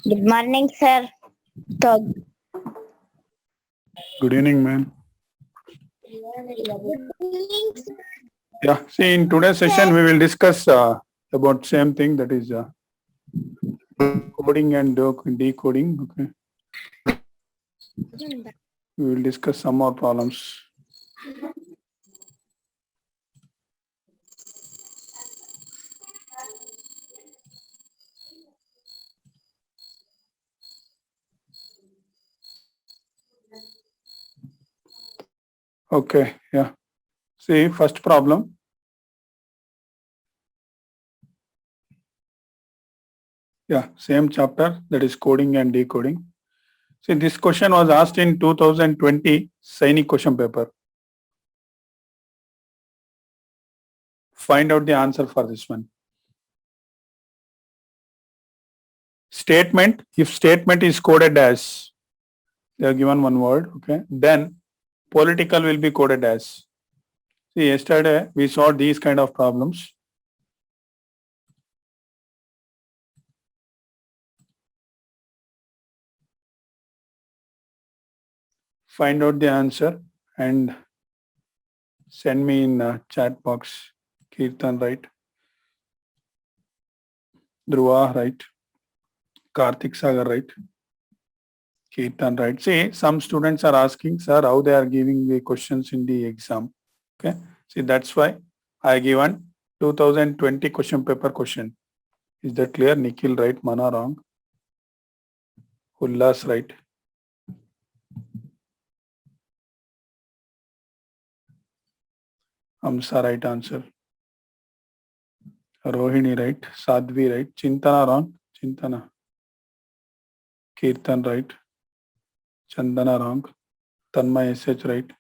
Good morning, sir. So, Good evening, man. Yeah, see, in today's session, we will discuss about same thing, that is coding and decoding. Okay, we will discuss some more problems. Okay, yeah. See, first problem. Yeah, same chapter, that is coding and decoding. See, this question was asked in 2020 Sainik question paper. Find out the answer for this one. Statement, if statement is coded as, they are given one word, okay, then political will be coded as. See, yesterday we saw these kind of problems. Find out the answer and send me in chat box. Kirtan, right? Dhruva, right? Karthik Sagar, right? Kirtan, right? See, some students are asking, sir, how they are giving the questions in the exam. Okay. See, that's why I given 2020 question paper question. Is that clear? Nikhil, right? Mana, wrong. Ullas, right? Amsa, right answer. Rohini, right? Sadhvi, right? Chintana, wrong. Chintana. Kirtan, right? Chandana, wrong. Tanmay, SH, right?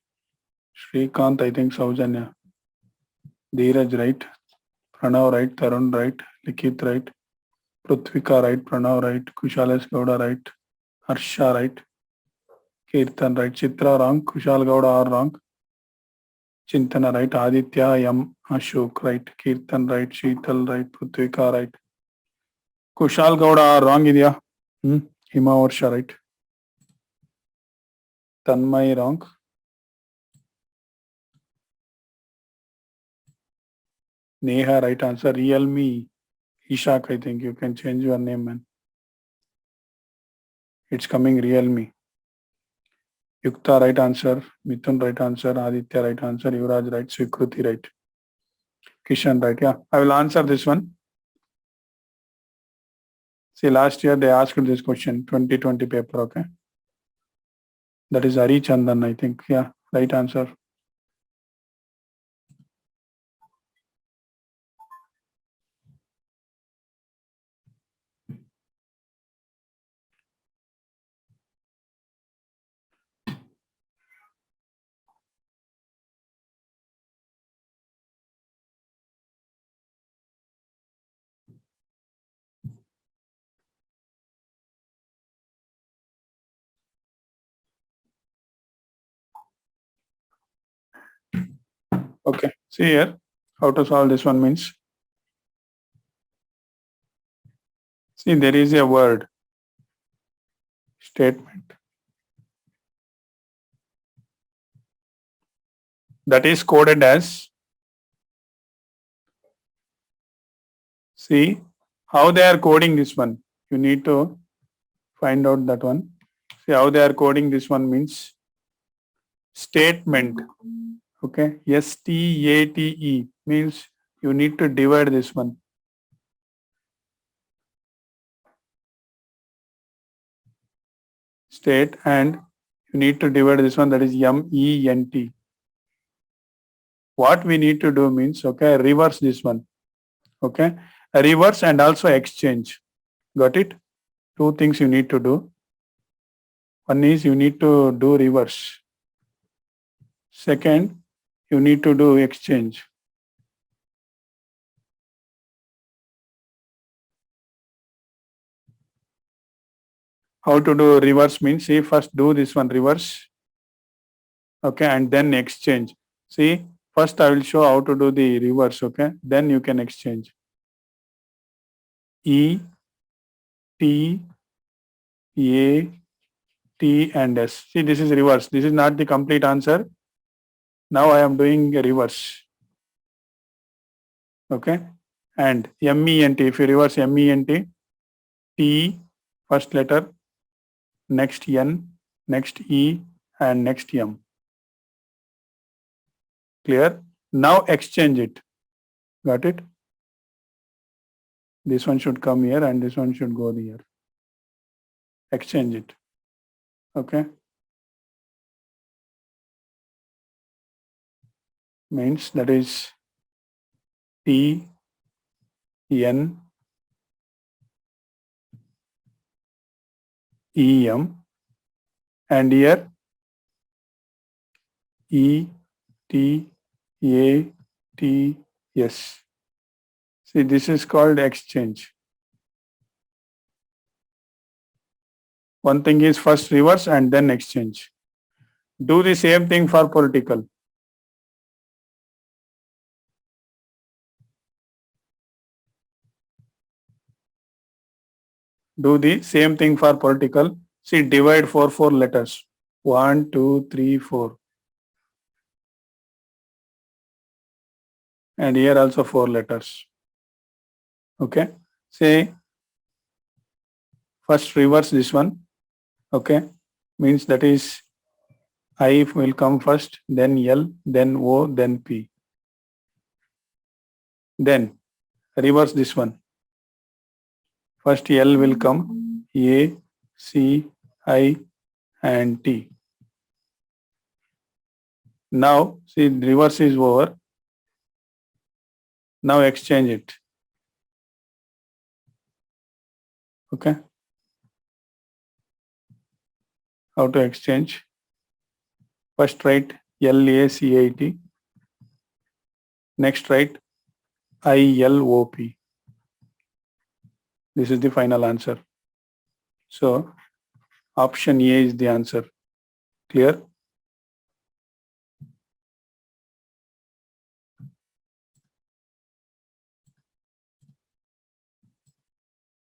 Shrikant, I think Saujanya. Dheeraj, right? Pranav, right? Tarun, right? Likit, right? Prithvika, right? Pranav, right? Kushales Gowda, right? Harsha, right? Kirtan, right? Chitra, wrong. Kushal Gowda, R, wrong. Chintana, right? Aditya, M. Ashok, right? Kirtan, right? Sheetal, right? Prithvika, right? Kushal Gowda, R, wrong idea. Hima Varsha, right? Tanmay, wrong. Neha, right answer. Realme, Ishak, I think you can change your name, man. It's coming Realme. Yukta, right answer. Mithun, right answer. Aditya, right answer. Yuvraj, right. Svikruti, right. Kishan, right. Yeah, I will answer this one. See, last year they asked this question, 2020 paper, okay. That is Hari Chandan, I think. Yeah, right answer. Okay, see here, how to solve this one means. See, there is a word, statement, that is coded as, see, how they are coding this one. You need to find out that one. See, how they are coding this one means statement. Okay, STATE means you need to divide this one. State, and you need to divide this one, that is MENT. What we need to do means, okay, reverse this one. Okay, reverse and also exchange. Got it? Two things you need to do. One is you need to do reverse. Second, you need to do exchange. How to do reverse means, see, first do this one reverse. Okay, and then exchange. See, first I will show how to do the reverse. Okay, then you can exchange. E T A, T and S. See, this is reverse. This is not the complete answer. Now I am doing a reverse. Okay. And MENT, if you reverse MENT, T, first letter, next N, next E, and next M. Clear? Now exchange it. Got it? This one should come here and this one should go here. Exchange it. Okay. Means that is T, N, E, M, and here E, T, A, T, S. See, this is called exchange. One thing is first reverse and then exchange. Do the same thing for political. Do the same thing for political. See, divide for 4 letters. 1, 2, 3, 4. And here also 4 letters. Okay. Say, first reverse this one. Okay. Means that is I will come first, then L, then O, then P. Then reverse this one. First L will come, A, C, I, and T. Now, see, reverse is over. Now exchange it. Okay. How to exchange? First write LACIT. Next write ILOP. This is the final answer. So option A is the answer. Clear?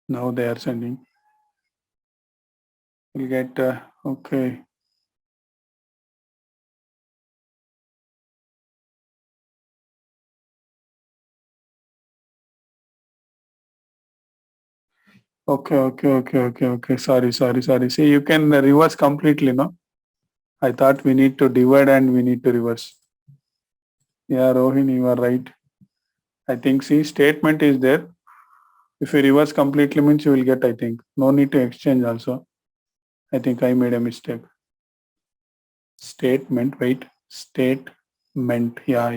Now they are sending. We'll get, okay. Okay. Sorry. See, you can reverse completely, no? I thought we need to divide and we need to reverse. Yeah, Rohini, you are right. I think, see, statement is there. If you reverse completely means you will get, I think. No need to exchange also. I think I made a mistake. Statement, wait. Statement. Yeah.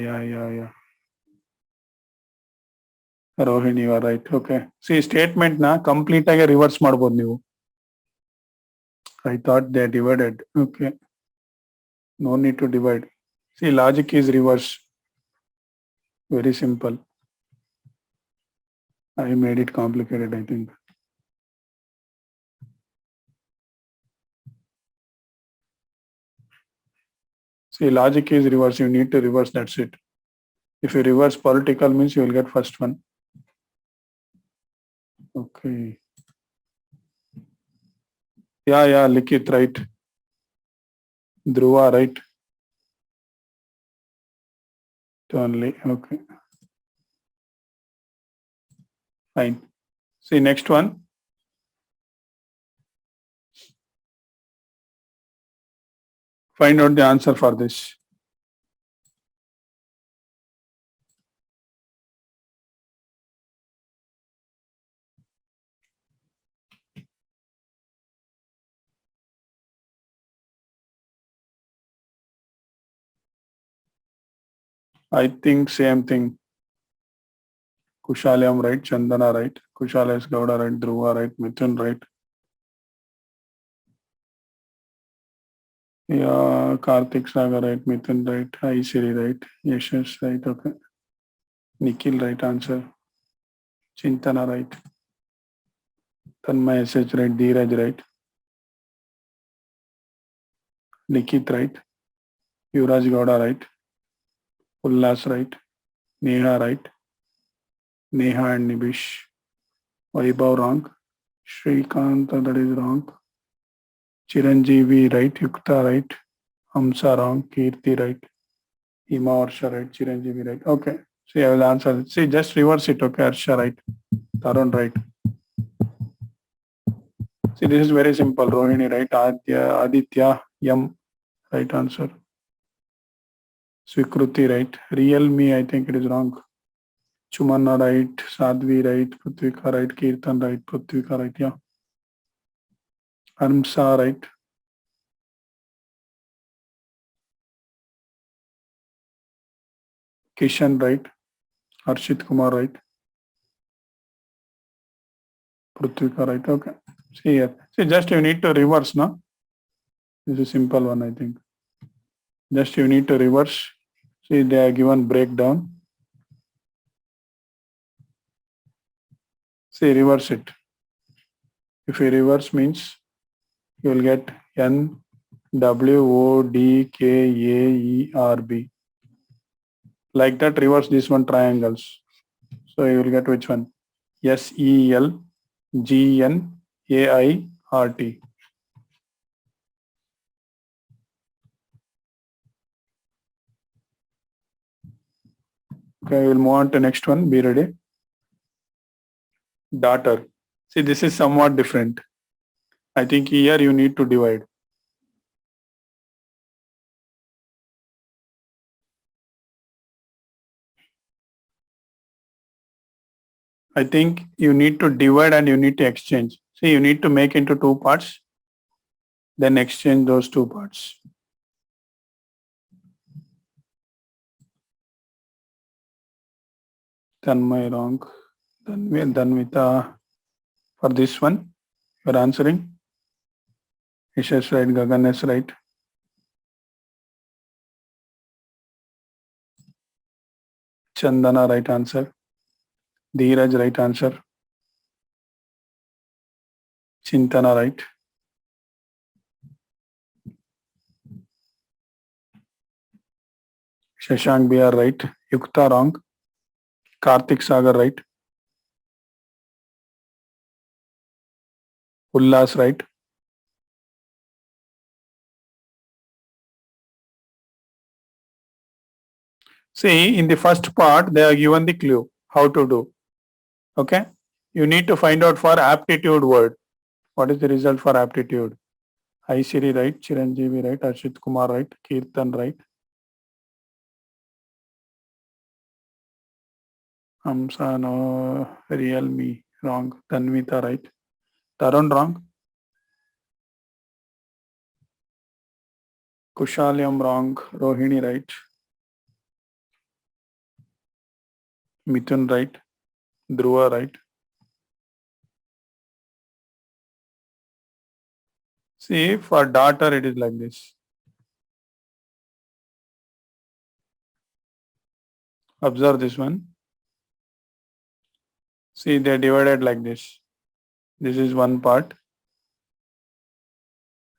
Rohini, you are right. Okay. See, statement na complete ಆಗಿ reverse ಮಾಡಬಹುದು ನೀವು. I thought they divided. Okay. No need to divide. See, logic is reverse. Very simple. I made it complicated, I think. See, logic is reverse. You need to reverse. That's it. If you reverse political means you will get first one. Okay. Yeah, Likit, right. Dhruva, right. Only, okay. Fine. See, next one. Find out the answer for this. I think same thing. Kushalyam, right. Chandana, right. Kushalesh Gowda, right. Dhruva, right. Mithun, right. Yeah, Karthik Sagar, right. Mithun, right. Aisiri, right. Yashash, right. Okay. Nikhil, right answer. Chintana, right. Tanmay SH, right. Dheeraj, right. Likit, right. Yuvraj Gowda, right. Ullas, right. Neha, right. Neha and Nibish. Vaibhav, wrong. Shrikant, that is wrong. Chiranjeevi right, Yukta right, Hamsa wrong, Kirti right, Hima Harsha right, Chiranjeevi right. Okay. See, I will answer. See, just reverse it. Okay, Harsha right, Tarun right. See, this is very simple. Rohini right, Aditya Yam right answer. Swikruti right, Real Me I think it is wrong. Chumana right, Sadhvi right, Prithvika right, Kirtan right, Prithvika right, yeah. Hamsa right. Kishan right, Harshit Kumar right, Prithvika right, okay. See here, see just you need to reverse, no? This is simple one I think. Just you need to reverse. See they are given breakdown. See reverse it. If you reverse means you will get N W O D K A E R B. Like that reverse this one triangles. So you will get which one? S E L G N A I R T. Okay, we'll move on to next one. Be ready. Daughter. See, this is somewhat different. I think here you need to divide. I think you need to divide and you need to exchange. See, you need to make into two parts, then exchange those two parts. Tanmay wrong. Danvita. For this one, you're answering. Isha's right, Gagan is right. Chandana right answer. Dheeraj right answer. Chintana right. Shashank BR right. Yukta wrong. Karthik Sagar right. Ullas right. See, in the first part, they are given the clue how to do. Okay. You need to find out for aptitude word. What is the result for aptitude? Aishiri right, Chiranjeevi right, Arshit Kumar right, Kirtan right. Hamsa no, Real Me wrong, Tanvita right. Tarun wrong. Kushalyam wrong, Rohini right. Mithun right, Dhruva right. See, for daughter it is like this. Observe this one. See, they are divided like this. This is one part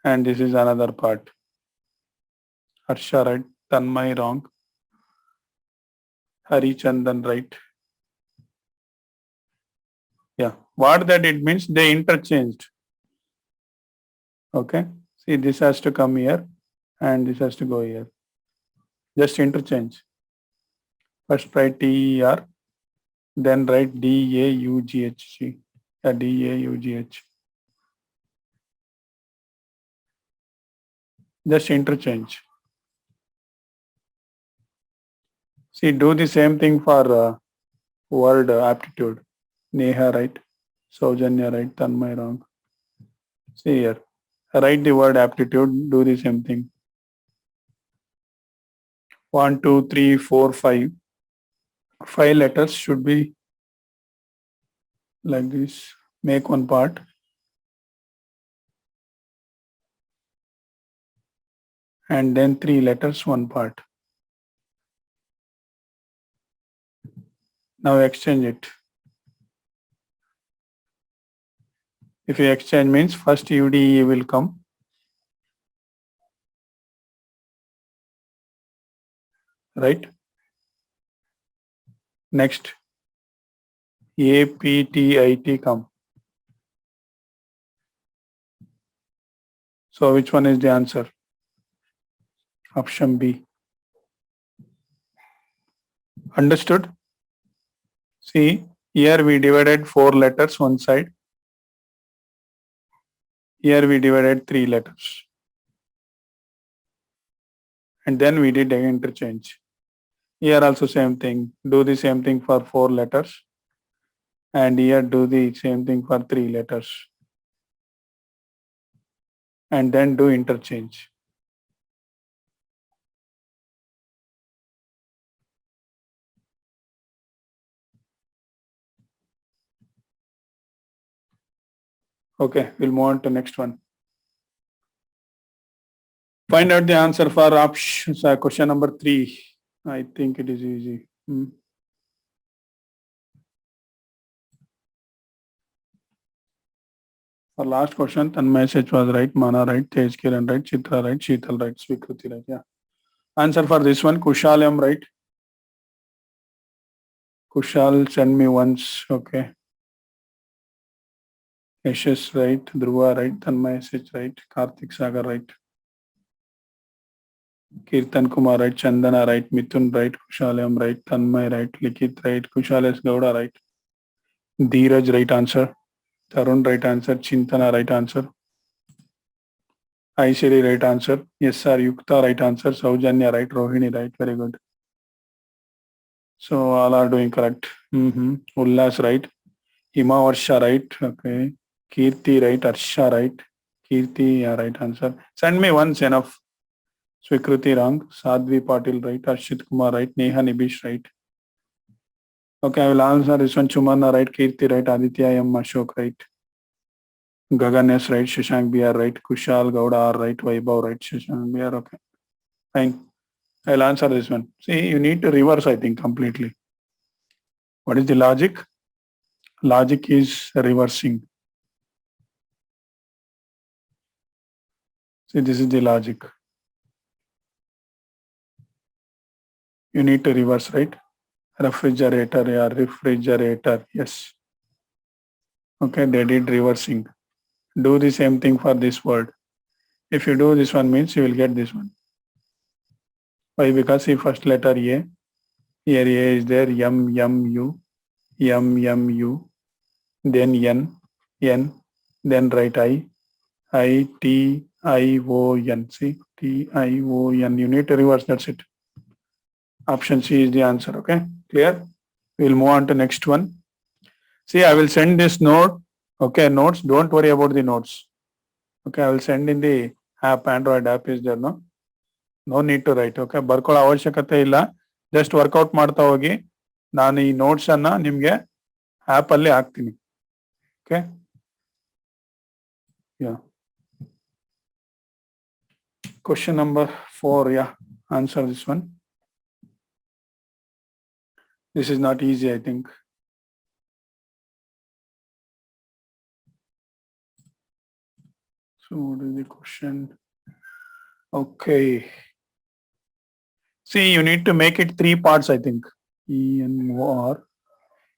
and this is another part. Harsha right, Tanmay wrong, Harichandan right. Yeah, what that it means, they interchanged. Okay, see this has to come here and this has to go here. Just interchange. First write TER, then write DAUGH. Yeah, DAUGH. Just interchange. See, do the same thing for word aptitude. Neha right, Saujanya right, Tanmay wrong. See here, write the word aptitude, do the same thing. 1, 2, 3, 4, 5. 5 letters should be like this. Make one part. And then 3 letters, one part. Now exchange it. If you exchange means first UDE will come. Right? Next APTIT come. So which one is the answer? Option B. Understood? See, here we divided 4 letters one side. Here we divided 3 letters. And then we did an interchange. Here also same thing. Do the same thing for 4 letters. And here do the same thing for 3 letters. And then do interchange. Okay, we'll move on to next one. Find out the answer for question number 3. I think it is easy. For last question, Tanmay SH was right, Mana right, Tej Kiran right, Chitra right, Sheetal right, Svikruti right. Yeah. Answer for this one, Kushal am right. Kushal, send me once. Okay. Yashash right, Dhruva right, Tanmay SH right, Karthik Sagar right. Kirtan Kumar right, Chandana right, Mithun right, Kushal am right, Tanmay right, Likit right, Kushal S. Gowda right. Dheeraj right answer. Tarun right answer. Chintana right answer. Aishiri right answer. Yes sir. Yukta right answer. Saujanya right. Rohini right. Very good. So all are doing correct. Ullas right. Hima Varsha right. Okay. Kirti right. Arsha right. Kirti, yeah, right answer. Send me once enough. Svikruti wrong. Sadhvi Patil right. Arshit Kumar right. Neha Nibish right. Okay, I will answer this one. Chumana right. Kirti right. Aditya M. Ashok right. Gagan S right, Shashank BR right, Kushal Gowda R right, Vaibhav right, Shashank BR. Okay, fine. I'll answer this one. See, you need to reverse, I think, completely. What is the logic? Logic is reversing. See, this is the logic. You need to reverse, right? Refrigerator, yeah, refrigerator, yes. Okay, they did reversing. Do the same thing for this word. If you do this one means you will get this one. Why? Because the first letter A, here A is there, M, U, M, U, then N, then write I, T, I, O, N. See, T, I, O, N. You need to reverse, that's it. Option C is the answer, okay? Clear? We'll move on to next one. See, I will send this note, okay, notes. Don't worry about the notes. Okay, I will send in the app, Android app is there, no? No need to write, okay? ಬರ್ಕೊಳ್ಳೋ ಅವಶ್ಯಕತೆ ಇಲ್ಲ. Just workout ಮಾಡ್ತಾ ಹೋಗಿ ನಾನು ಈ notes ಅನ್ನ ನಿಮ್ಗೆ app ಅಲ್ಲಿ ಹಾಕ್ತೀನಿ. Okay? Yeah. Question number 4, yeah. Answer this one. This is not easy, I think. So what is the question? Okay. See, you need to make it 3 parts, I think. E N O R.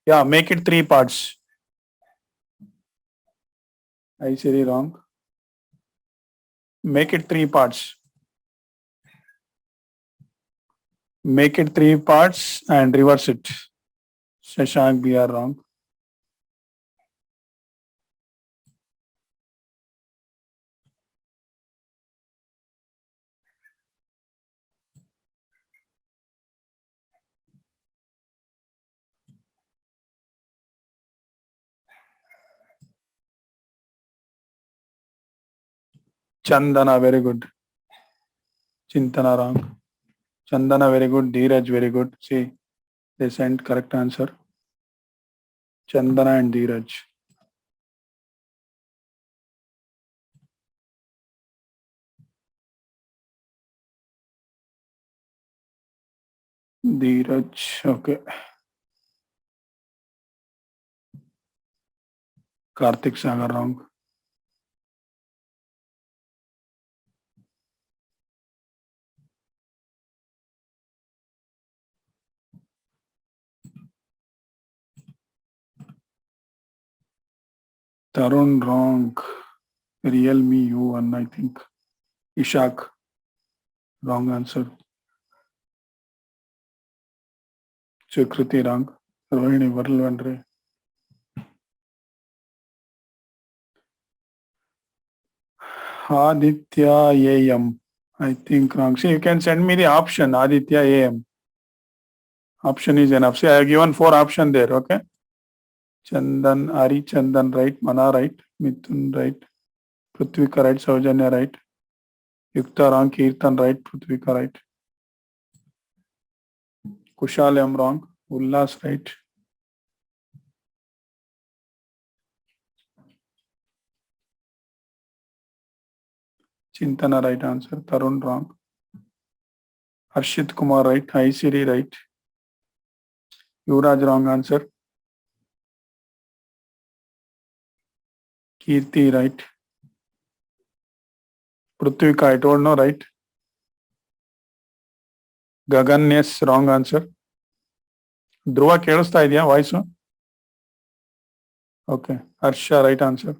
Yeah, make it 3 parts. I said it wrong. Make it 3 parts. Make it 3 parts and reverse it. Shashank BR wrong. Chandana, very good. Chintana wrong. Chandana, very good. Dheeraj, very good. See, they sent correct answer. Chandana and Dheeraj. Dheeraj, okay. Karthik Sagar wrong. Tarun wrong. Realme U1, I think. Ishak, wrong answer. Sukriti, wrong. Rohini, Varlavandre. Aditya AM. I think wrong. See, you can send me the option, Aditya AM. Option is enough. See, I have given 4 options there, okay? Chandan, Ari Chandan, right? Mana, right? Mithun, right? Prithvika, right? Saujanya, right? Yukta, wrong. Kirtan, right? Prithvika, right? Kushal, I'm wrong. Ullas, right? Chintana, right answer. Tarun, wrong. Harshit Kumar, right? Hi Siri, right? Yuvraj, wrong answer. Kirti, right? Prithvika, I told no, right? Gagan, yes, wrong answer. Dhruva, ಕೇಳಿಸ್ತಾ ಇದೆಯಾ voice? Okay. Harsha, right answer.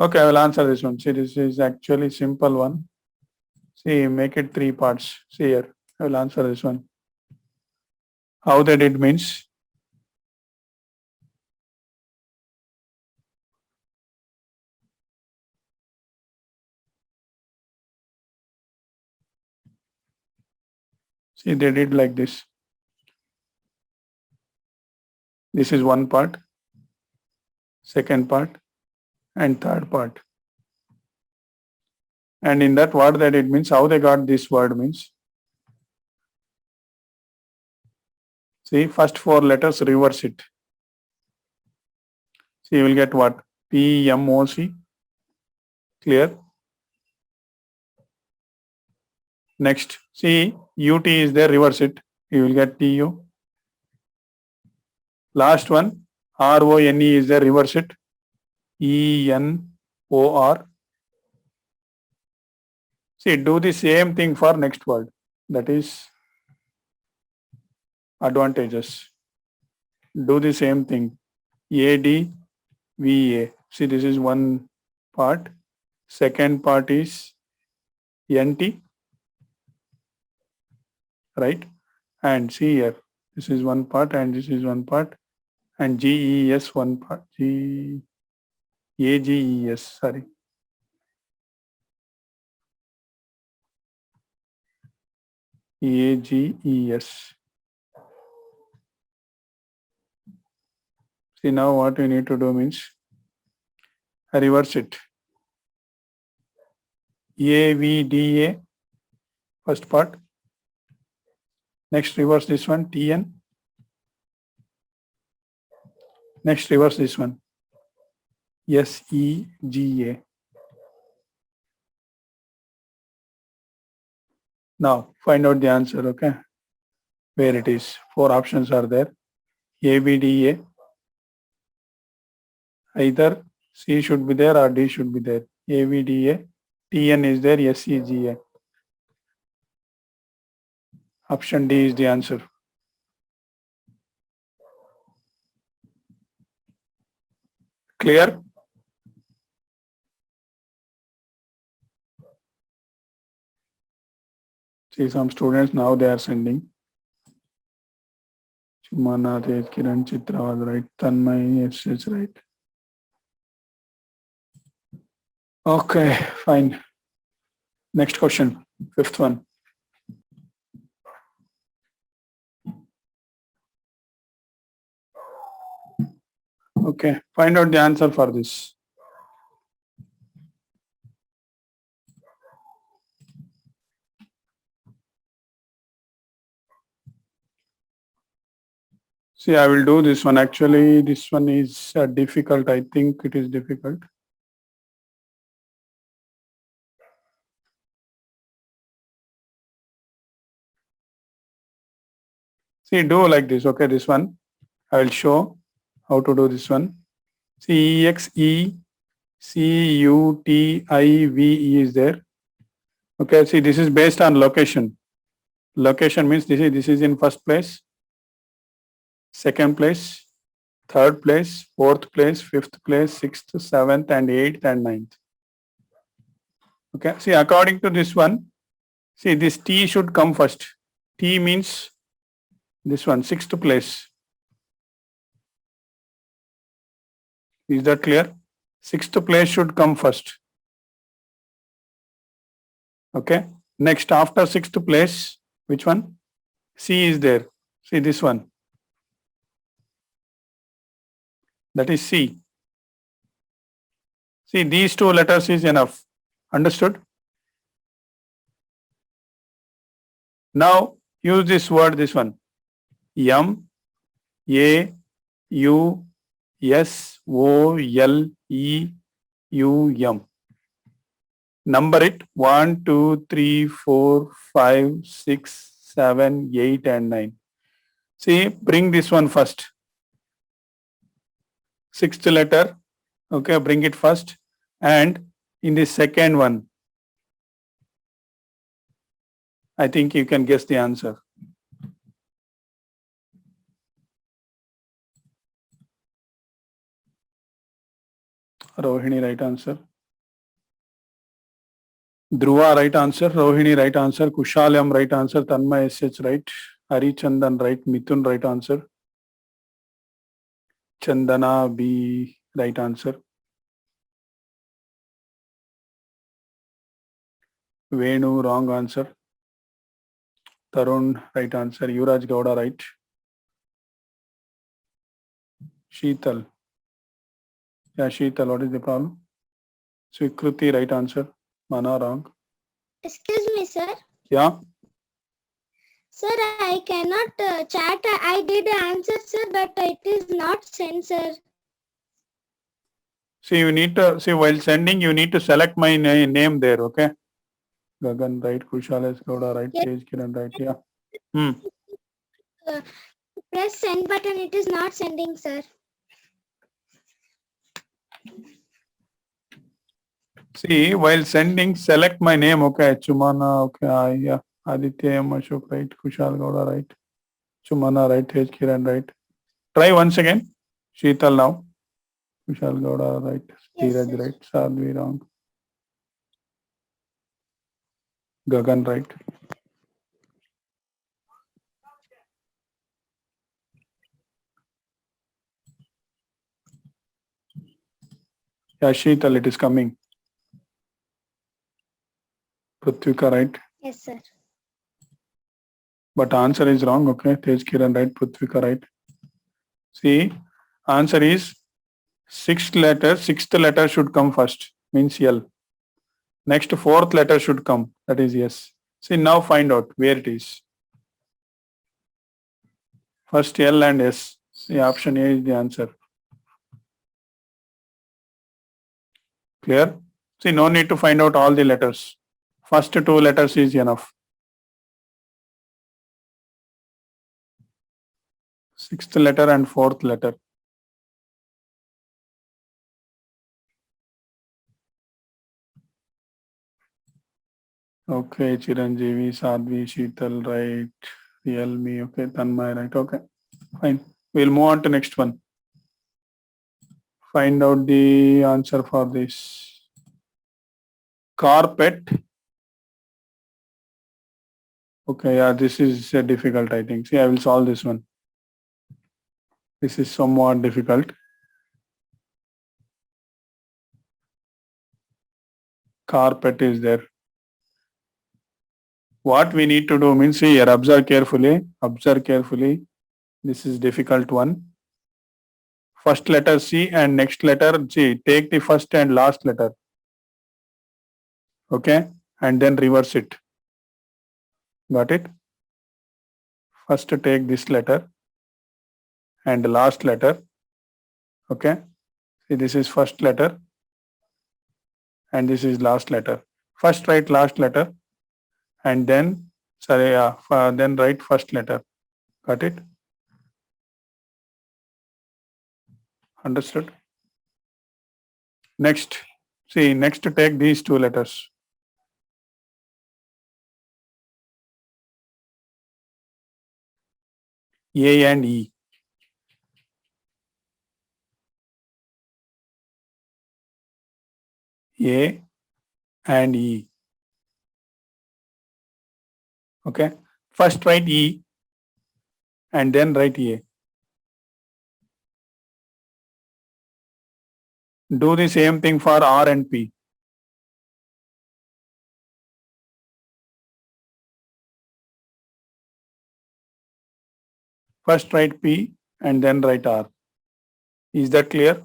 Okay, I will answer this one. See, this is actually simple one. See, make it 3 parts. See here, I will answer this one. How they did means, see, they did like this. This is one part, second part, and third part. And in that what they did means, how they got this word means, see, first 4 letters reverse it. See, you will get what? PMOC. Clear? Next, see, UT is there, reverse it. You will get TU. Last one, RONE is there, reverse it. ENOR. See, do the same thing for next word. That is advantages. Do the same thing. ADVA. See, this is one part. Second part is NT. Right? And see here, this is one part and this is one part. And GES one part. AGES, sorry. AGES. See, now what we need to do means, reverse it. AVDA, first part. Next, reverse this one, TN. Next, reverse this one, SEGA. Now, find out the answer, okay? Where it is. 4 options are there. ABDA. Either C should be there or D should be there. ABDA. TN is there, SEGA. Option D is the answer. Clear? See, some students now they are sending. Chumana, Kiran, Chitra was right. Tanmay, it's right. Okay, fine. Next question, 5th one. Okay, find out the answer for this. See, I will do this one. Actually, this one is difficult. I think it is difficult. See, do like this. Okay, this one. I will show how to do this one. See, EXECUTIVE is there. Okay, see, this is based on location. Location means this is in first place, second place, third place, fourth place, fifth place, sixth, seventh, and eighth and ninth. Okay. See, according to this one, see this T should come first. T means this one, sixth place. Is that clear? Sixth place should come first. Okay. Next, after sixth place, which one? C is there. See this one. That is C. See, these two letters is enough. Understood? Now, use this word, this one. M, A, U, S, O, L, E, U, M. Number it 1, 2, 3, 4, 5, 6, 7, 8, and 9. See, bring this one first. Sixth letter. Okay, bring it first. And in the second one, I think you can guess the answer. Rohini, right answer. Dhruva, right answer. Rohini, right answer. Kushalam, right answer. Tanmay, SH, right. Hari Chandan, right. Mithun, right answer. Chandana, B, right answer. Venu, wrong answer. Tarun, right answer. Yuvraj Gowda, right. Sheetal. Yeah, Sheetal, what is the problem? Svikruti, right answer. Mana, wrong. Excuse me, sir. Yeah. Sir, I cannot chat. I did answer, sir, but it is not sent, sir. See, you need to see while sending, you need to select my name there, okay? Gagan, right. Kushal Gowda, right. Yes. Tej Kiran, right. Yeah. Press send button. It is not sending, sir. See, while sending, select my name, okay? Chumana, okay. Yeah. Aditya M. Ashok, right. Kushal Gowda, right. Chumana, right. Tej Kiran, right. Try once again. Sheetal now. Kushal Gowda, right. Yes, Dheeraj, sir. right. Sadhvi, wrong. Gagan, right. Yeah, Sheetal, it is coming. Prithvika, right. Yes, sir. But answer is wrong, okay? Tej Kiran, right. Prithvika, right. See, answer is sixth letter should come first, means L. Next, fourth letter should come, that is S. See, now find out where it is. First L and S. See, option A is the answer. Clear? See, no need to find out all the letters. First two letters is enough. Sixth letter and fourth letter. Okay, Chiranjeevi, Sadhvi, Sheetal, right. Realme, okay. Tanmay, right. Okay, fine. We'll move on to next one. Find out the answer for this. Carpet. Okay, yeah, this is difficult, I think. See, I will solve this one. This is somewhat difficult. Carpet is there. What we need to do means, see here, observe carefully. Observe carefully. This is difficult one. First letter C and next letter G. Take the first and last letter. Okay, and then reverse it. Got it? First take this letter and the last letter. Okay. See, this is first letter and this is last letter. First write last letter and then then write first letter. Got it? Understood? Next, see, next take these two letters. A and E. A and E. Okay. First write E and then write A. Do the same thing for R and P. First write P and then write R. Is that clear?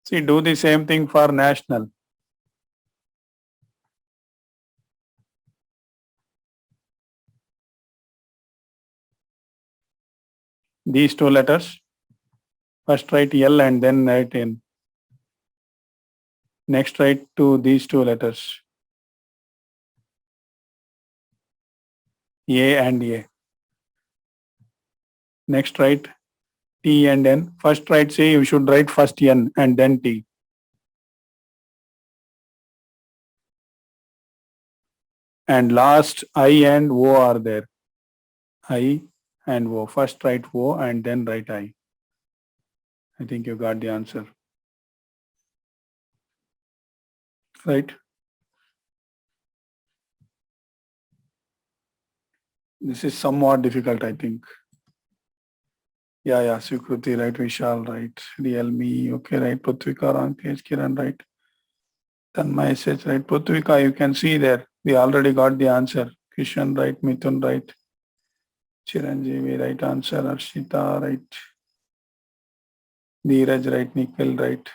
See, do the same thing for national. These two letters. First write L and then write N. Next write to these two letters. A and A. Next write T and N. First write, say you should write first N and then T. And last I and O are there. I and O. First write O and then write I. I think you got the answer. Right? This is somewhat difficult, I think. Yeah, Sukruti, right? Vishal, right? Realme, okay, right? Putvika, Rankesh, Kiran, right? Tanmay SH, right? Putvika, you can see there. We already got the answer. Kishan, right? Mithun, right? Chiranjeevi, right answer. Arshita, right? Dheeraj, right? Nikhil, right?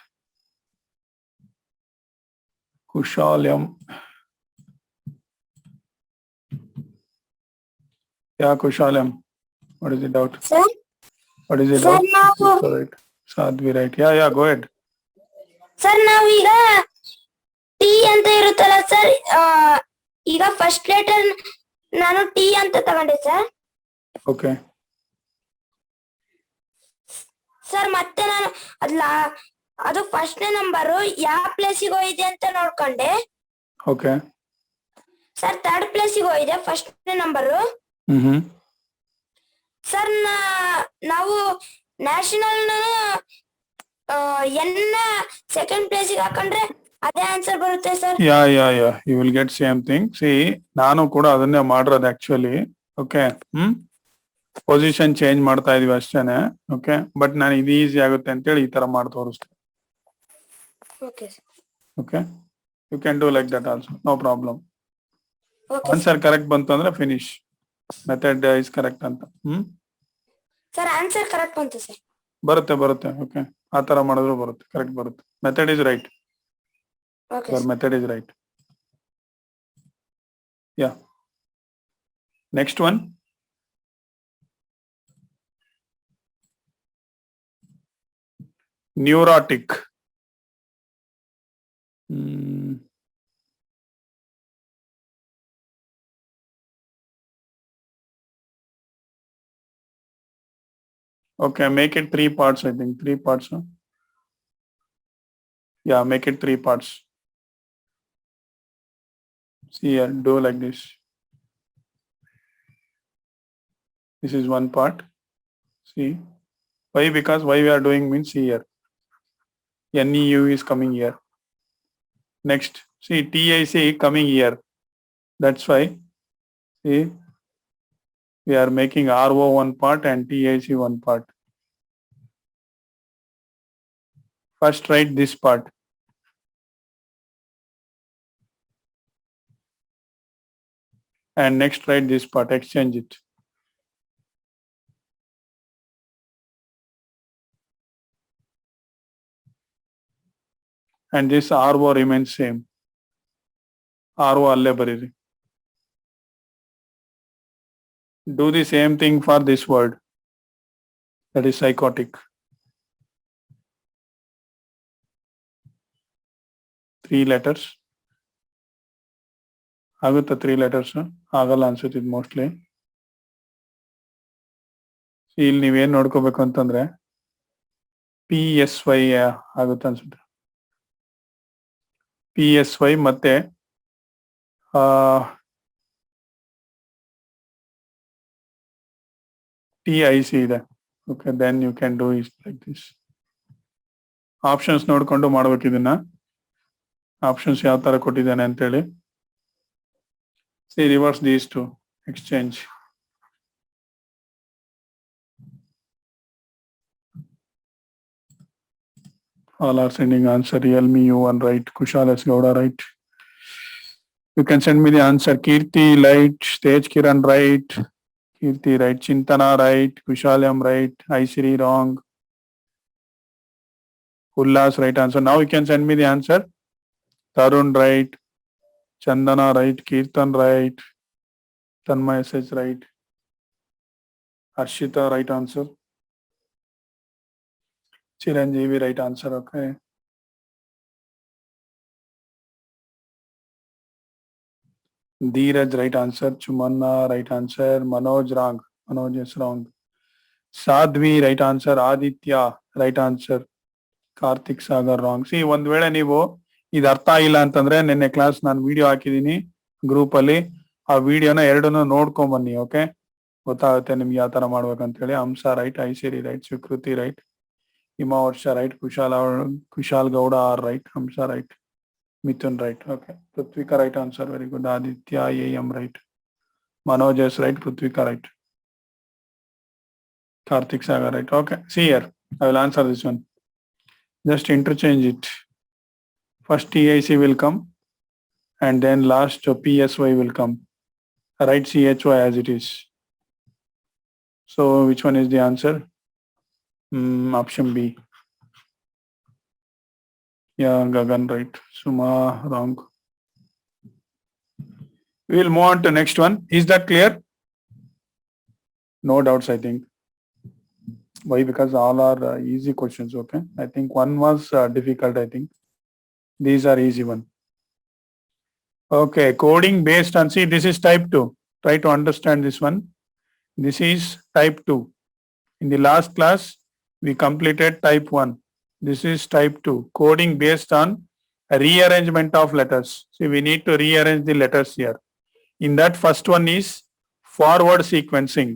Kushalyam. Yeah, Kushalyam. What is the doubt? Sir, What is the sir, doubt? now, Right. Sadhvi, right? Yeah, go ahead. Sir ನಾವೀಗ T ಅಂತ ಇರುತ್ತಲ್ಲ sir, ಈಗ first letter ನಾನು T ಅಂತ ತಗೊಂಡೆ sir. Okay. Sir ಮತ್ತೆ ನಾನು ಅದು ಫಸ್ಟ್ನೇ ನಂಬರು ಯಾವ ಪ್ಲೇಸಿಗೆ ಹೋಗಿದೆ ಅಂತ ನೋಡ್ಕೊಂಡೆ. Okay. ಸರ್ ಥರ್ಡ್ ಪ್ಲೇಸಿಗೆ ಹೋಗಿದೆ ಫಸ್ಟ್ನೇ ನಂಬರು. ಸರ್ ನಾವು ನ್ಯಾಷನಲ್ ಎನ್ ಸೆಕೆಂಡ್ ಪ್ಲೇಸಿಗೆ ಹಾಕೊಂಡ್ರೆ ಅದೇ ಆನ್ಸರ್ ಬರುತ್ತೆ sir. Ya you will get same thing. See, ನಾನು ಕೂಡ ಅದನ್ನೇ ಮಾಡಿರೋದು ಆಕ್ಚುಲಿ. ಓಕೆ. ಪೊಸಿಷನ್ ಚೇಂಜ್ ಮಾಡ್ತಾ ಇದೀವಿ ಅಷ್ಟೇನೆ. ಓಕೆ, ಬಟ್ ನಾನು ಇದು ಈಸಿ ಆಗುತ್ತೆ ಅಂತೇಳಿ ಈ ತರ ಮಾಡಿ ತೋರಿಸ್ತೀನಿ. Okay, you can do like that also, no problem. Answer correct ಬಂತು ಅಂದ್ರೆ ಫಿನಿಶ್. ಮೆಥಡ್ ಇಸ್ ಕರೆಕ್ಟ್ ಅಂತ. ಸರ್ ಆನ್ಸರ್ ಕರೆಕ್ಟ್ ಬಂತು ಸರ್. ಬರುತ್ತೆ. ಓಕೆ, ಆ ತರ ಮಾಡಿದ್ರು ಬರುತ್ತೆ, ಕರೆಕ್ಟ್ ಬರುತ್ತೆ. Method is right. Your method is right. Yeah. Next one. Neurotic. Okay, make it 3 parts, I think. 3 parts. Huh? Yeah, make it 3 parts. See here, do like this. This is one part. See. Why? Because why we are doing means see here. NEU is coming here. Next, see TIC coming here. That's why. See, we are making RO one part and TIC one part. First write this part. And next write this part, exchange it. And this RO remains same. RO alle bariri. Do the same thing for this word. That is psychotic. 3 letters. ಆಗುತ್ತೆ 3 letters. ಆಗಲ್ಲ ಅನ್ಸುತ್ತೆ ಇದು mostly. ಇಲ್ಲಿ ನೀವೇನ್ ನೋಡ್ಕೋಬೇಕು ಅಂತಂದ್ರೆ PSY ಆಗುತ್ತೆ ಅನ್ಸುತ್ತೆ. PSY ಮತ್ತೆ TIC ಇದೆ. Okay, then you can do it like this. Options ನೋಡ್ಕೊಂಡು ಮಾಡ್ಬೇಕು ಇದನ್ನ. ಆಪ್ಷನ್ಸ್ ಯಾವ ತರ ಕೊಟ್ಟಿದ್ದಾನೆ ಅಂತೇಳಿ. C reverse these two exchange. All are sending answer. Realme U1 right. Kushal S. Gowda right. You can send me the answer. Kirti right. Tej Kiran right. Kirti right. Chintana right. Kushal M right. Aisri wrong. Ullas right answer. Now you can send me the answer. Tarun right. Chandana right. Kirtan right. Tanmay SS right. Arshita right answer. Chiranjeevi right answer. Okay. Dheeraj right answer. Chumanna right answer. Manoj wrong. Manoj is wrong. Sadhvi right answer. Aditya right answer. Karthik Sagar wrong. C ಒಂದ್ ವೇಳೆ ನೀವು ಇದು ಅರ್ಥ ಆಗಿಲ್ಲ ಅಂತಂದ್ರೆ ನಿನ್ನೆ class ನಾನು video ಹಾಕಿದೀನಿ group ಅಲ್ಲಿ. ಆ ವಿಡಿಯೋನ ಎರಡನ್ನೂ ನೋಡ್ಕೊಂಡ್ ಬನ್ನಿ. ಓಕೆ, ಗೊತ್ತಾಗುತ್ತೆ ನಿಮ್ಗೆ ಯಾವ ತರ ಮಾಡ್ಬೇಕಂತ ಹೇಳಿ. Hamsa right. Aisiri right. Swikruthi right. Hima Varsha right. Kushal Gowda R right. Hamsa right. Mithun right. Okay, Prithvika right answer. Very good. Aditya M right. Manoj S right. Prithvika right. Karthik Sagar right. Okay, see here I will answer this one. Just interchange it. First TIC will come and then last PSY will come. Write CHY as it is. So which one is the answer? Option B. Yeah, Gagan right. Suma wrong. We will move on to next one. Is that clear? No doubts, I think. Why? Because all are easy questions. Okay, I think one was difficult. I think these are easy one. Okay, coding based on, see, this is type 2. Try to understand this one. This is type 2. In the last class we completed type 1. This is type 2. Coding based on rearrangement of letters. See, we need to rearrange the letters here. In that, first one is forward sequencing.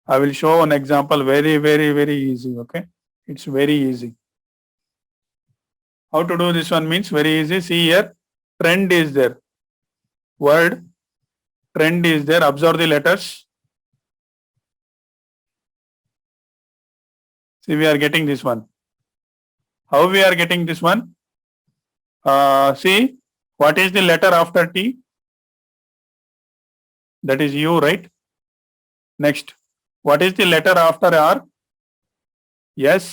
I will show an example. Very easy. Okay, it's very easy. How to do this one means very easy. See here, trend is there. Word trend is there. Observe the letters. See, we are getting this one. How we are getting this one? See, what is the letter after T? That is U, right? Next, what is the letter after R? Yes.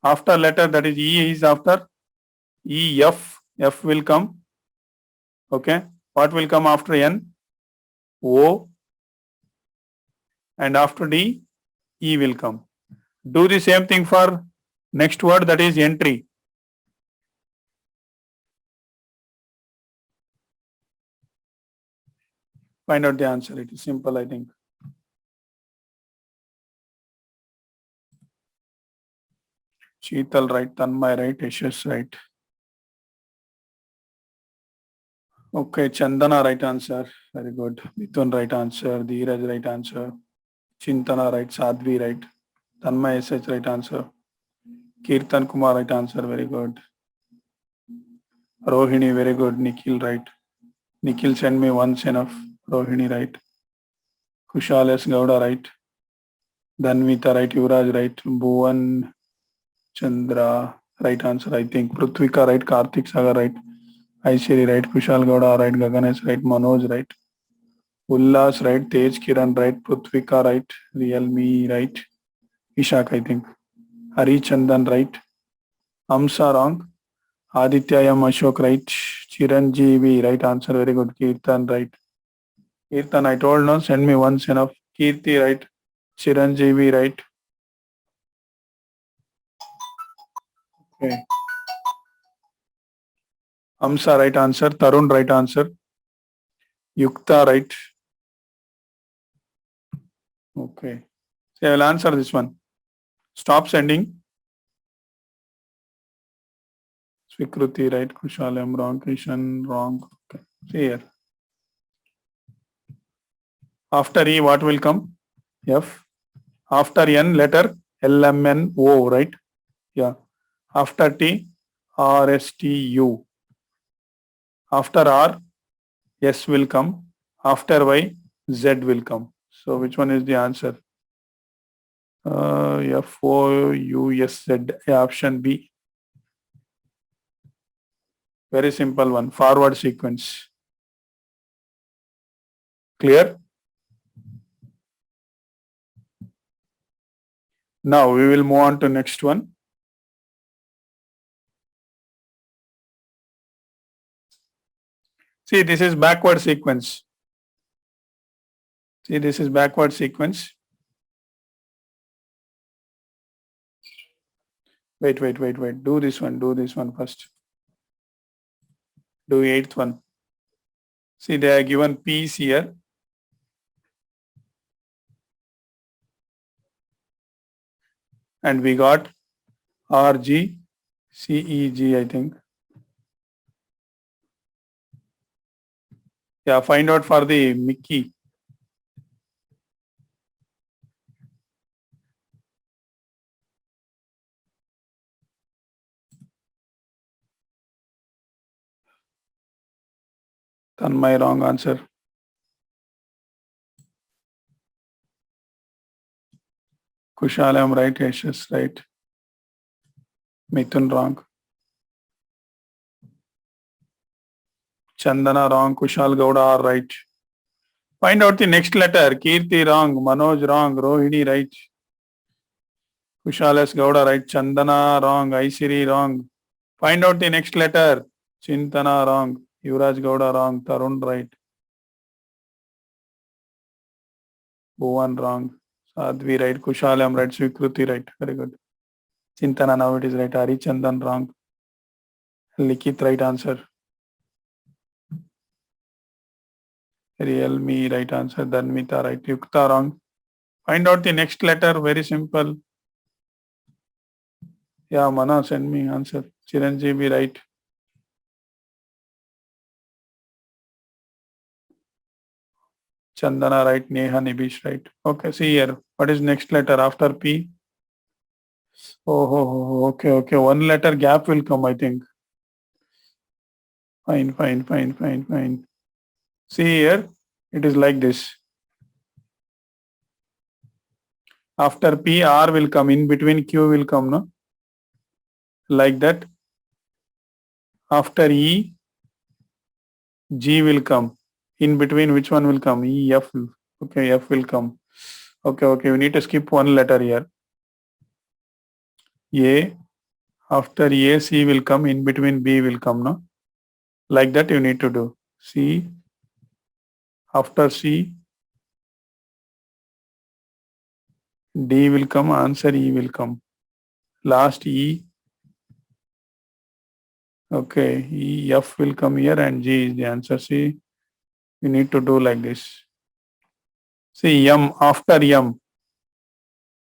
After letter, that is E, is after E, F. F will come. Okay. What will come after N? O. And after D, E will come. Do the same thing for next word, that is entry. Find out the answer. It is simple, I think. Sheetal right. Tanmay right. Yashash right. Okay, Chandana right answer. Very good. Mithun right answer. Dheeraj right answer. Chintana right. Sadhvi right. Tanmay SH right answer. Kirtan Kumar right answer. Very good. Rohini, very good. Nikhil right. Nikhil, send me once enough. Rohini right. Kushal S. Gowda right. Dhanvita right. Yuvraj right. Bhuvan Chandra right answer, I think. Prithvika right. Karthik Sagar right. Aishiri right. Kushal Gowda right. Gaganesh right. Manoj right. Ullas right. Tej Kiran right. Prithvika right. Realme right. Ishak, I think. Hari Chandan right. Amsa wrong. Aditya M. Ashok right. Chiranjeevi right answer. Very good. Kirtan right. Kirtan, I told no, send me once enough. Kirti right. Chiranjeevi right. Okay. Amsa right answer. Tarun right answer. Yukta right. Okay. So I will answer this one. Stop sending. Swikruti right. Kushalem wrong. Krishan wrong. Okay. See here. After E, what will come? F. After N, letter L, M, N, O, right? Yeah. After T, R, S, T, U. After R, S will come. After Y, Z will come. So which one is the answer? F, O, U, S, Z. Yeah, option B. Very simple one. Forward sequence. Clear? Now we will move on to next one. See, this is backward sequence. See, this is backward sequence. Wait. Do this one first. Do eighth one. See, they are given P's here. And we got R, G, C, E, G, I think. Yeah, find out for the Mickey. My wrong answer. Kushalam right, Yashas right. Mithun wrong. Chandana wrong, Kushal Gowda are right. Find out the next letter. Kirti wrong, Manoj wrong, Rohini right. Kushal S. Gowda right, Chandana wrong, Aisiri wrong. Find out the next letter. Chintana wrong, Yuvraj Gowda wrong, Tarun right. Bhuvan wrong, Sadhvi right, Kushalam right, Svikruti right. Very good. Chintana now it is right, Hari Chandan wrong. Likit right answer. Realme right answer. Dhanmita right. Yukta wrong. Find out the next letter. Very simple. Yeah, Mana send me answer. Chiranjeevi right. Chandana right. Neha Nibish right. Okay, see here. What is next letter after P? Oh, okay. One letter gap will come, I think. Fine. See here. It is like this. After P, R will come. In between Q will come, no? Like that. After E, G will come. In between, which one will come? E, F. Okay, F will come. Okay. We need to skip one letter here. A. After A, C will come. In between, B will come, no? Like that you need to do. C. After C, D will come. Answer E will come. Last E. Okay, E, F will come here and G is the answer. See, you need to do like this. See, M, after M,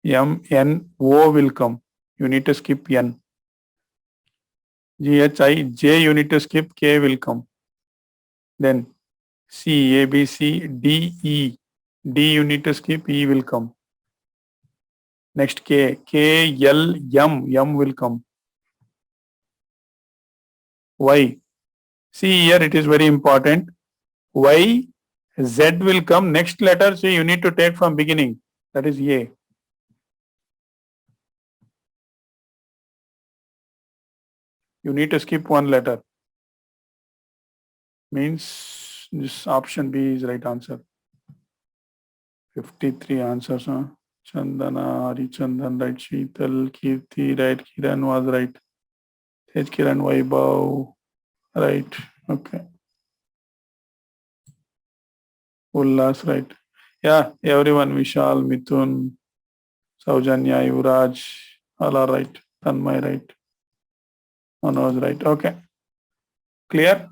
N, O will come. You need to skip N. G, H, I, J you need to skip, K will come. Then C, A, B, C, D, E. D you need to skip, E will come. Next K, L, M will come. Y. See here it is very important. Y, Z will come. Next letter, see you need to take from beginning. That is A. You need to skip one letter. Means this option B is right answer. 53 answers. Huh? Chandana, Harichandan right, Sheetal, Kirti right, Kiran was right. Tej Kiran Vaibhav right. Okay. Ullas right. Yeah, everyone, Vishal, Mithun, Saujanya, Yuvraj, all are right. Tanmay right. Manoj right. Okay. Clear?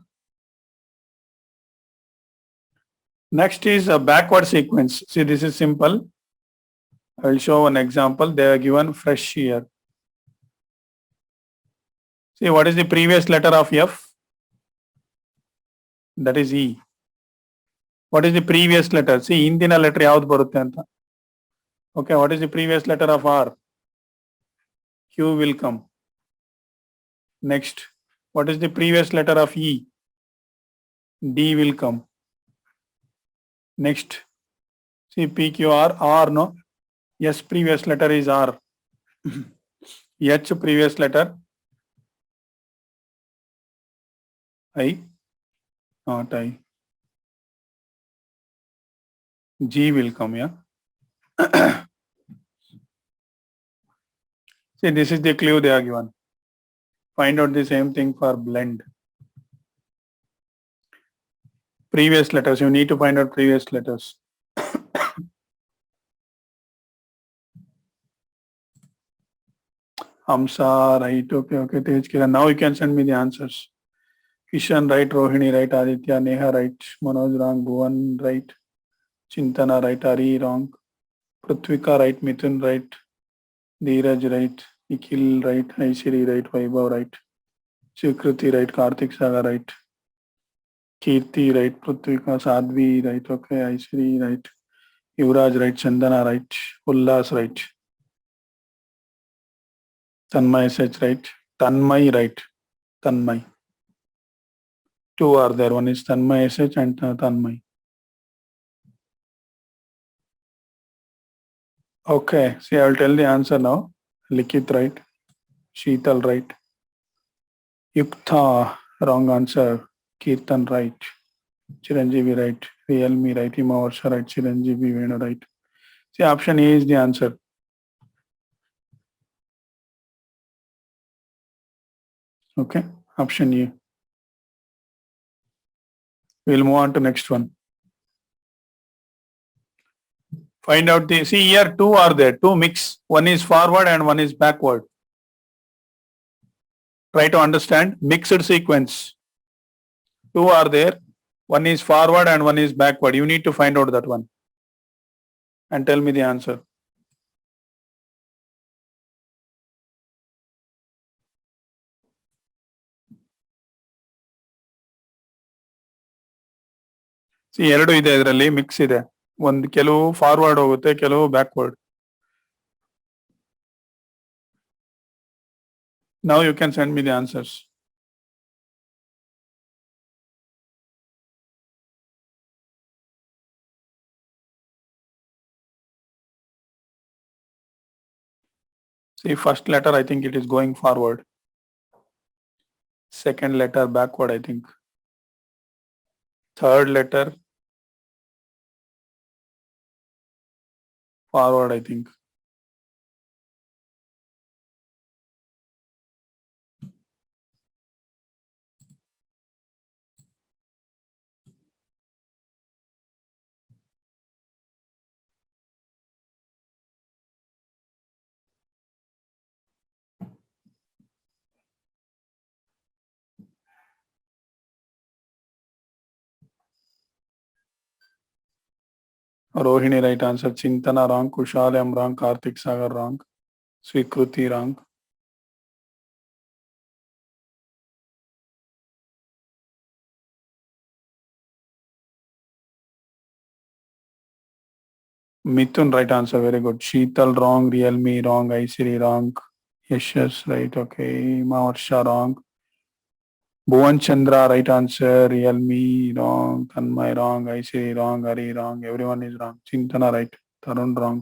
Next is a backward sequence. See, this is simple. I will show an example. They are given fresh here. See, what is the previous letter of F? That is E. What is the previous letter? See, Indina letter ಯಾವ್ದು ಬರುತ್ತೆ ಅಂತ. Okay, what is the previous letter of R? Q Q will come. Next, what is the previous letter of E? D will come. Next, see P, Q, R, no? Yes, previous letter is R. H, previous letter I, not I. G will come, yeah. See, this is the clue they are given. Find out the same thing for blend. Previous letters, you need to find out previous letters. Hamsa, right, okay, Tej Kiran. Now you can send me the answers. Kishan, right, Rohini, right, Aditya, Neha, right, Manoj, wrong, Bhuvan, right, Chintana, right, Ari, wrong, Prithvika, right, Mithun, right, Dheeraj, right, Nikhil, right, Aishiri, right, Vaibhav, right, Shikruti, right, Karthik Sagar, right, Kirti, right, Prithvika, Sadhvi, right, okay, Aishiri, right, Yuvraj, right, Chandana, right, Ullas, right, Tanmay, SH, right, Tanmay, right, Tanmay. Two are there, one is Tanmay, SH and Tanmay. Okay, see, I will tell the answer now. Likit, right, Sheetal, right, Yukta, wrong answer, Kirtan, right, Chiranjeevi, right, Realme, right, Himavarsha, right, Chiranjeevi, Venu, right. See, option A is the answer. Okay, option A. We'll move on to next one. Find out the, see here two are there, two mix. One is forward and one is backward. Try to understand mixed sequence. Two are there. One is forward and one is backward. You need to find out that one and tell me the answer. See, ಎರಡು ಇದೆ ಇದರಲ್ಲಿ mix ಇದೆ. ಒಂದು ಕೆಲವು forward ಹೋಗುತ್ತೆ, ಕೆಲವು backward. Now you can send me the answers. See, first letter, I think it is going forward. Second letter backward, I think. Third letter forward, I think. Rohini, right answer. Chintana, wrong. Kushalam, wrong. Karthik Sagar, wrong. Swikruti, wrong. Mithun, right answer. Very good. Sheetal, wrong. Realme, wrong. Aisiri, wrong. Yashas, right. Okay. Maharsha, wrong. Bhuvan Chandra, right answer. Realme, wrong. Tanmay, wrong. Aisiri, wrong. Hari, wrong. Everyone is wrong. Chintana, right. Tarun, wrong.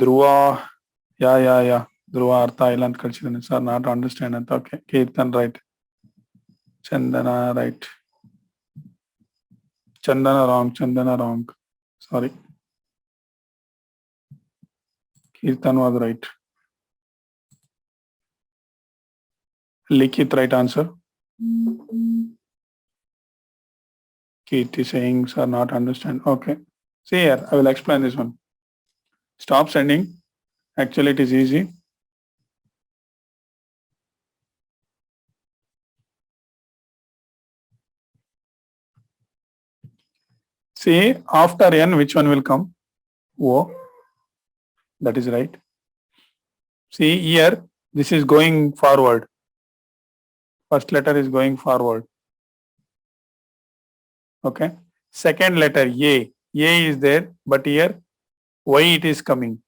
Dhruva, yeah. Dhruva, Artha, Island culture, sir, not understand. Okay. Kirtan, right. Chandana, right. Chandana, wrong. Sorry. Kirtan was right. Likit, right answer. Kirti saying, sir, not understand. Okay. See here, I will explain this one. Stop sending. Actually, it is easy. See, after N, which one will come? O. That is right. See here, this is going forward. First letter is going forward. Okay. Second letter A. A is there, but here why it is coming.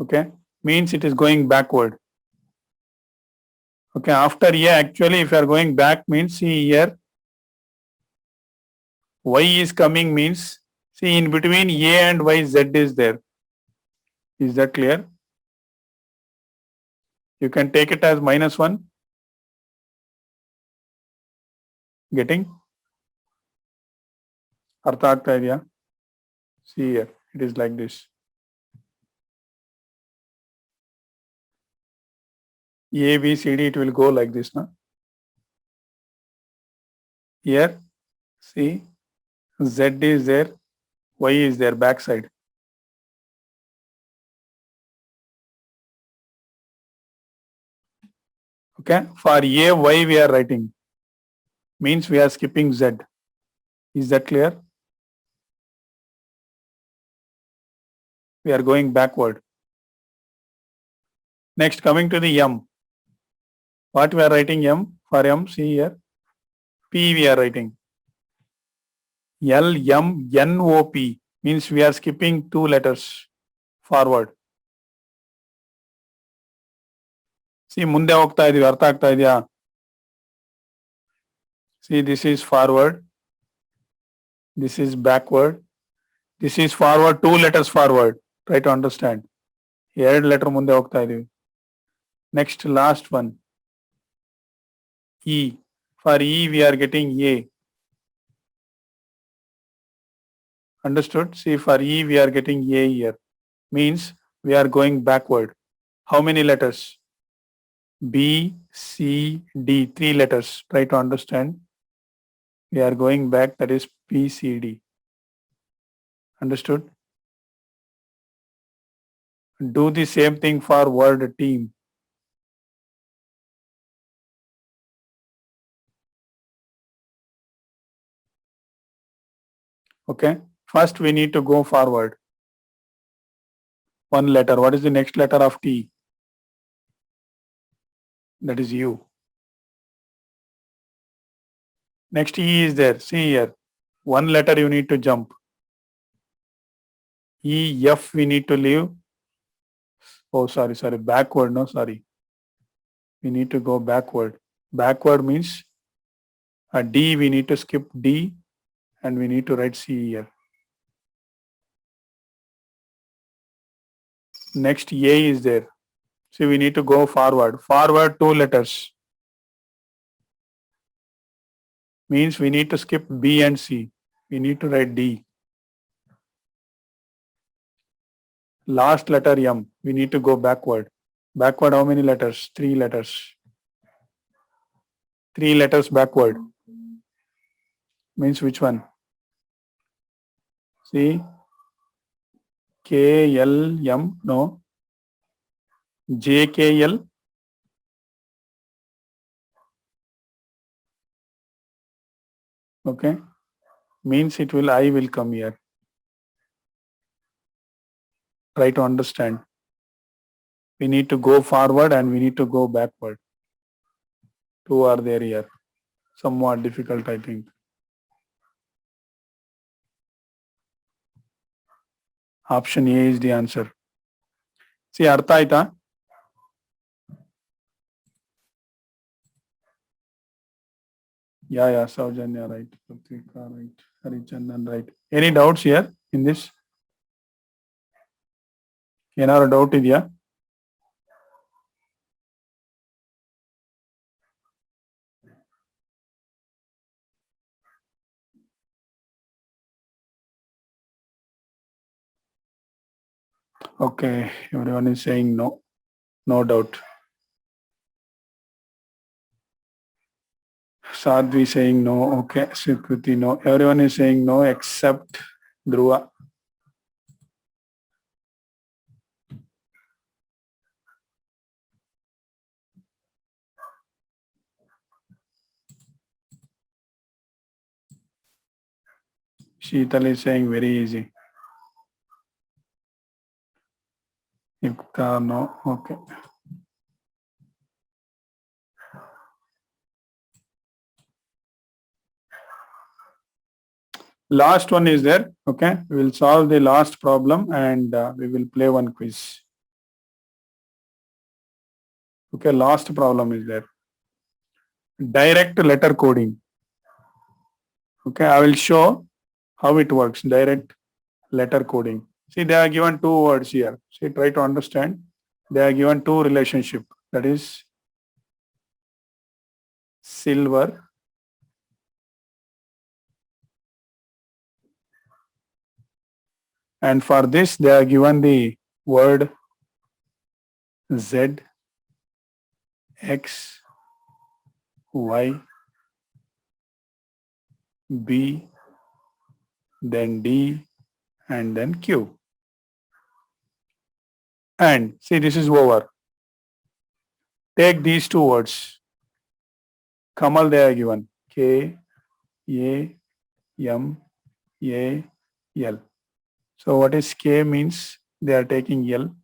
Okay, means it is going backward. Okay, after A, actually, if you are going back, means see here, Y is coming means, see in between A and Y, Z is there. Is that clear? You can take it as -1. Getting? ಅರ್ಥ ಆಗ್ತಾ ಇದೆಯಾ? See here, it is like this. A, B, C, D, it will go like this, na? Here, see, Z is there, Y is there, back side. Okay, for A, Y we are writing, means we are skipping Z. Is that clear? We are going backward. Next, coming to the M. What we are writing M? For M, see here, P we are writing. L, M, N, O, P means we are skipping 2 letters forward. See, ಮುಂದೆ ಹೋಗ್ತಾ ಇದೀವಿ, ಅರ್ಥ ಆಗ್ತಾ ಇದೆಯಾ? See, this is forward, this is backward, this is forward, 2 letters forward. Try to understand. 2 letter ಮುಂದೆ ಹೋಗ್ತಾ ಇದೀವಿ. Next, last one, E. For E we are getting A. Understood? See, for E we are getting A here, means we are going backward. How many letters? B, C, D, 3 letters. Try to understand. We are going back, that is P, C, D. Understood? Do the same thing for word team. Okay, first we need to go forward. 1 letter. What is the next letter of T? That is U. Next E is there. See here. 1 letter you need to jump. E, F we need to leave. Oh, sorry. Backward. No, sorry. We need to go backward. Backward means a D we need to skip D and we need to write C here. Next A is there. See, we need to go forward. Forward 2 letters. Means we need to skip B and C. We need to write D. Last letter M. We need to go backward. Backward how many letters? 3 letters. 3 letters backward. Means which one? See? K, L, M. No. J, K, L. Okay. Means it will, I will come here. Try to understand. We need to go forward and we need to go backward. 2 are there here. Somewhat difficult, I think. Option A is the answer. See, ಅರ್ಥ ಆಯ್ತಾ? Yeah, Saujanya right, Pratika right, Harichandan right. Any doubts here in this? ಏನಾದ್ರು doubt ಇದೆಯಾ? Okay, everyone is saying no. No doubt. Sadhvi saying no. Okay, Srikriti no. Everyone is saying no except Dhruva. Sheetal is saying very easy. Yukta no. Okay. Last one is there. Okay, we will solve the last problem and we will play one quiz. Okay, last problem is there. Direct letter coding. Okay, I will show how it works. Direct letter coding. See, they are given two words here. See, try to understand. They are given two relationship. That is silver and for this they are given the word Z, X, Y, B, then D and then Q. And see, this is over. Take these two words. Kamal they are given. K, A, M, A, L. So what is K means? They are taking L.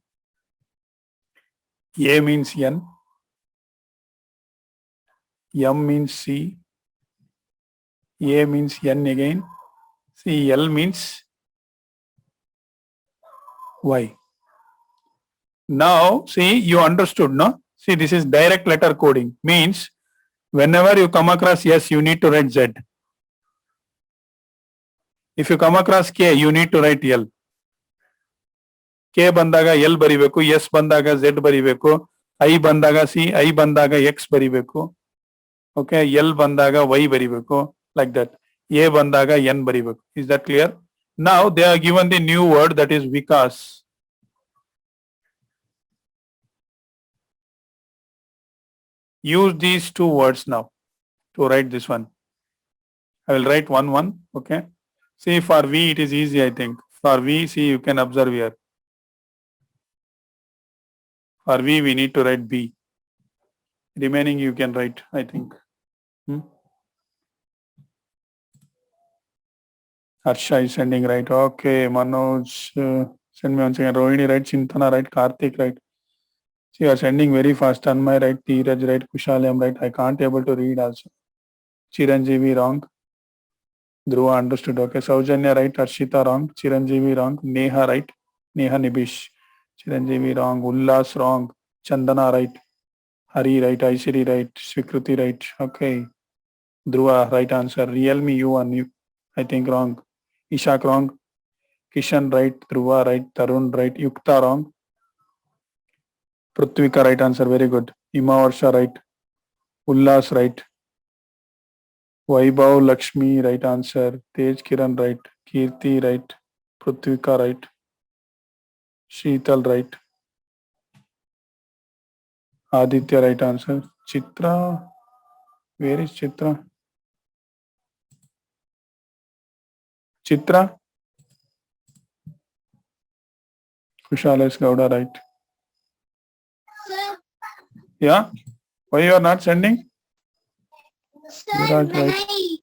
A means N. M means C. A means N again. C, L means Y. Now, see, you understood, no? See, this is direct letter coding. Means, whenever you come across S, you need to write Z. If you come across K, you need to write L. K ಬಂದಾಗ L ಬರಿಬೇಕು, S ಬಂದಾಗ Z ಬರಿಬೇಕು, I ಬಂದಾಗ C, I ಬಂದಾಗ X ಬರಿಬೇಕು. Okay, L ಬಂದಾಗ Y ಬರಿಬೇಕು, like that. A ಬಂದಾಗ N ಬರಿಬೇಕು. Is that clear? Now they are given the new word, that is Vikas. Use these two words now to write this one. I will write one. Okay. See, for V it is easy, I think. For V, see, you can observe here. For V, we need to write B. Remaining you can write, I think. Harsha is sending right. Okay, Manoj, send me once again. Rohini right, Chintana right, Karthik right. See, you are sending very fast. Tanmay right, Dheeraj right, Kushalam right. I can't able to read also. Chiranjeevi wrong. Dhruva understood. Okay, Saujanya right, Arshita wrong. Chiranjeevi wrong. Neha right. Neha Nibish. Chiranjeevi wrong. Ullas wrong. Chandana right. Hari right. Aishiri right. Svikruti right. Okay. Dhruva right answer. Realme U1. You, I think wrong. Ishak wrong. Kishan right. Dhruva right. Tarun right. Yukta wrong. Prithvika right answer. Very good. Imavarsha right. Ullas right. Vaibhav Lakshmi right answer. Tej Kiran right. Kirti right. Prithvika right. Sheetal right. Aditya right answer. Chitra. Where is Chitra? Chitra? Kushalesh Gowda right. Sir, Yeah? Why you are not sending? sir, Viraj when right.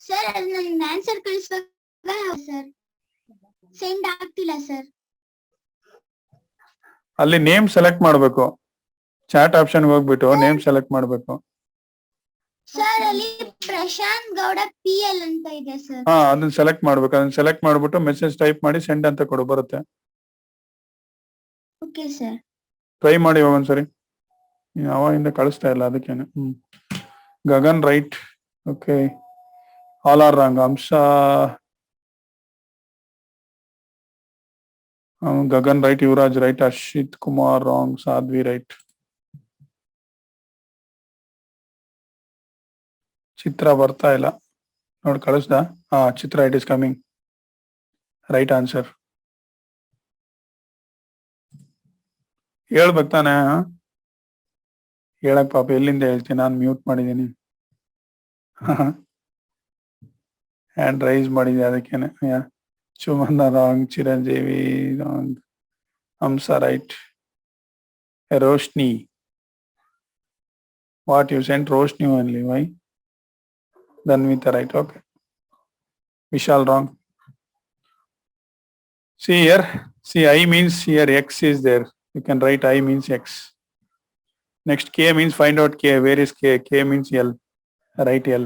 sir, ನನ್ನ answer ಕಳಿಸುವಾಗ sir send ಆಗ್ತಿಲ್ಲ sir. ಅಲ್ಲಿ name select ಮಾಡಬೇಕು. Chat option ಹೋಗ್ಬಿಟ್ಟು name select ಮಾಡಬೇಕು. Sir ಅಲ್ಲಿ Prashant Gowda PL ಅಂತ ಇದೆ ಸರ್. ಹಾ, ಅದನ್ನ ಸೆಲೆಕ್ಟ್ ಮಾಡ್ಬೇಕು. ಅದನ್ನ ಸೆಲೆಕ್ಟ್ ಮಾಡ್ಬಿಟ್ಟು ಮೆಸೇಜ್ ಟೈಪ್ ಮಾಡಿ ಸೆಂಡ್ ಅಂತ ಕೊಡು, ಬರುತ್ತೆ. Okay sir. ಟ್ರೈ ಮಾಡಿ ಒಂದ್ಸರಿ. ಯಾವಾಗಿಂದ ಕಳಿಸ್ತಾ ಇಲ್ಲ ಅದಕ್ಕೇನೆ. Gagan right. Okay, all are wrong. Amsha Gagan right. Yuvaraj right. Arshith Kumar wrong. Sadhvi right. Chitra ಬರ್ತಾ ಇಲ್ಲ ನೋಡಿ, ಕಳಿಸ್ದ. ಹಾ, Chitra it is coming. Right answer. ಹೇಳ್ಬೇಕು ತಾನೆ. ಹೇಳಕ್ ಪಾಪ ಎಲ್ಲಿಂದ ಹೇಳ್ತೀನಿ, ನಾನು ಮ್ಯೂಟ್ ಮಾಡಿದ್ದೀನಿ. ಹ್ಯಾಂಡ್ ರೈಸ್ ಮಾಡಿದೆ ಅದಕ್ಕೇನೆ. Sumanda wrong. Chiranjeevi wrong. Hamsa right. Roshni. What you sent Roshni only? Why? Dhanvita right. Okay. Vishal wrong. See here. See, I means here X is there. You can write I means X. Next K means find out K. Where is K? K means L. Write L.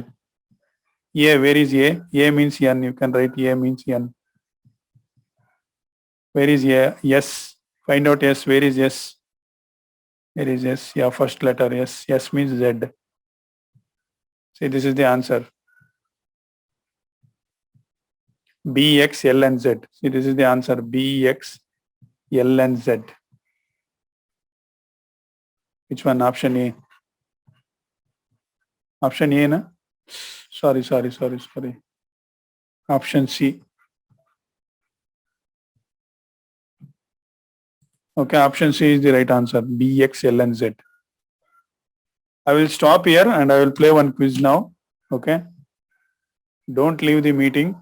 A, where is A? A means N. You can write A means N. Where is A? S. Find out S. Where is S? Where is S? Yeah, first letter S. S means Z. See, this is the answer. B, X, L, and Z. See, this is the answer. B, X, L, and Z. Which one? Option A. Option A, na? Sorry. Option C. Okay, option C is the right answer. B, X, L, and Z. I will stop here and I will play one quiz now. Okay. Don't leave the meeting.